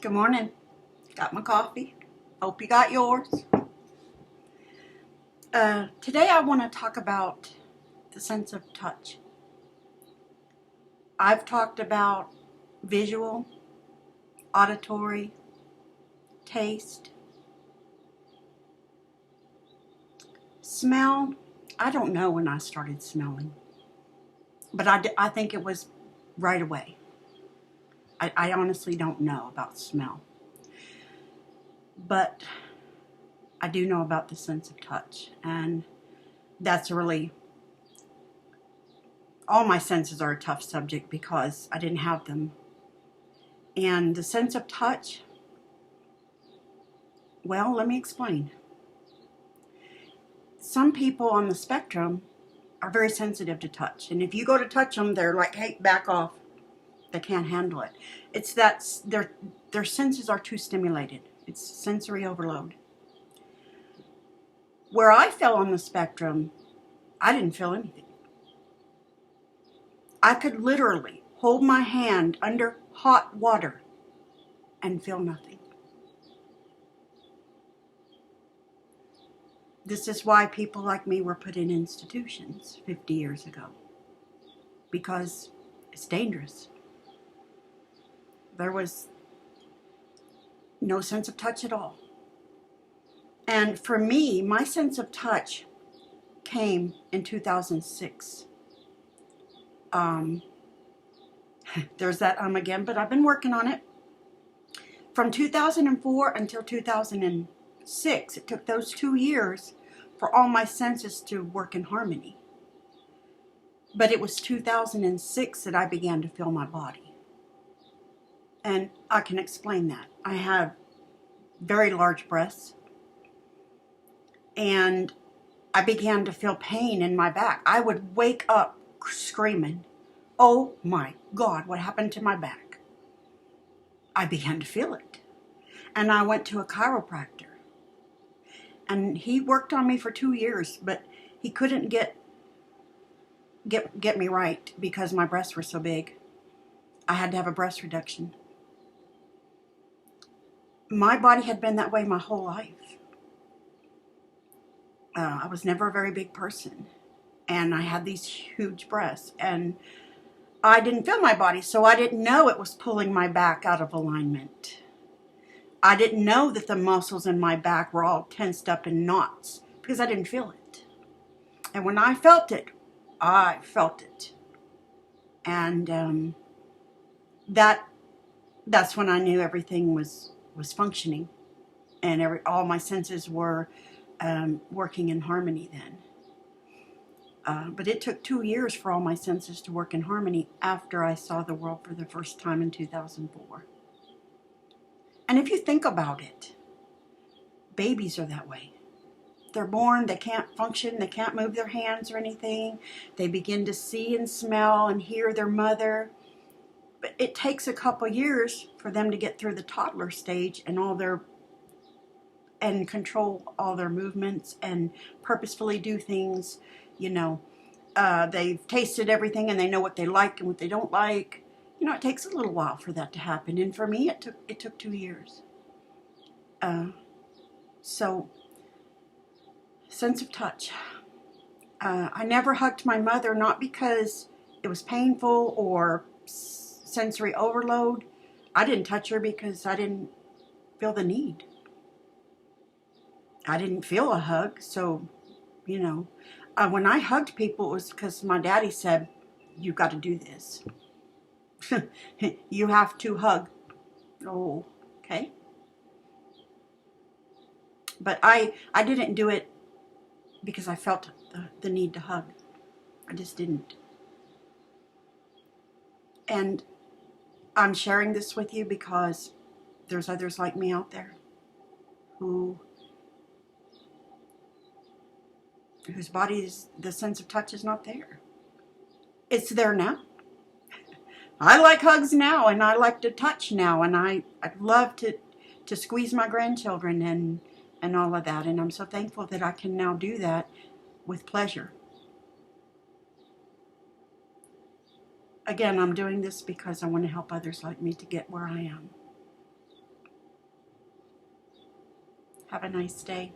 Good morning. Got my coffee. Hope you got yours. Today I want to talk about the sense of touch. I've talked about visual, auditory, taste, smell. I don't know when I started smelling, but I think it was right away. I honestly don't know about smell, but I do know about the sense of touch, and that's really, all my senses are a tough subject because I didn't have them. And the sense of touch, well, let me explain. Some people on the spectrum are very sensitive to touch, and if you go to touch them, they're like, hey, back off. They can't handle it. It's that their senses are too stimulated. It's sensory overload. Where I fell on the spectrum, I didn't feel anything. I could literally hold my hand under hot water and feel nothing. This is why people like me were put in institutions 50 years ago, because it's dangerous. There was no sense of touch at all. And for me, my sense of touch came in 2006. There's that again, but I've been working on it. From 2004 until 2006, it took those 2 years for all my senses to work in harmony. But it was 2006 that I began to feel my body. And I can explain that. I have very large breasts, and I began to feel pain in my back. I would wake up screaming, oh my God, what happened to my back? I began to feel it. And I went to a chiropractor. And he worked on me for 2 years, but he couldn't get me right because my breasts were so big. I had to have a breast reduction. My body had been that way my whole life. I was never a very big person, and I had these huge breasts, and I didn't feel my body, so I didn't know it was pulling my back out of alignment. I didn't know that the muscles in my back were all tensed up in knots because I didn't feel it. And when I felt it, I felt it. And that's when I knew everything was functioning, and all my senses were working in harmony then. But it took 2 years for all my senses to work in harmony after I saw the world for the first time in 2004. And if you think about it, babies are that way. They're born, they can't function, they can't move their hands or anything. They begin to see and smell and hear their mother. But it takes a couple years for them to get through the toddler stage and control all their movements and purposefully do things. They've tasted everything and they know what they like and what they don't like. It takes a little while for that to happen, and for me, it took 2 years. So, sense of touch. I never hugged my mother, not because it was painful or sensory overload. I didn't touch her because I didn't feel the need. I didn't feel a hug, so, when I hugged people, it was because my daddy said, you got to do this. You have to hug. Oh, okay. But I didn't do it because I felt the need to hug. I just didn't. And I'm sharing this with you because there's others like me out there whose body's, the sense of touch is not there. It's there now. I like hugs now, and I like to touch now, and I love to squeeze my grandchildren and all of that, and I'm so thankful that I can now do that with pleasure. Again, I'm doing this because I want to help others like me to get where I am. Have a nice day.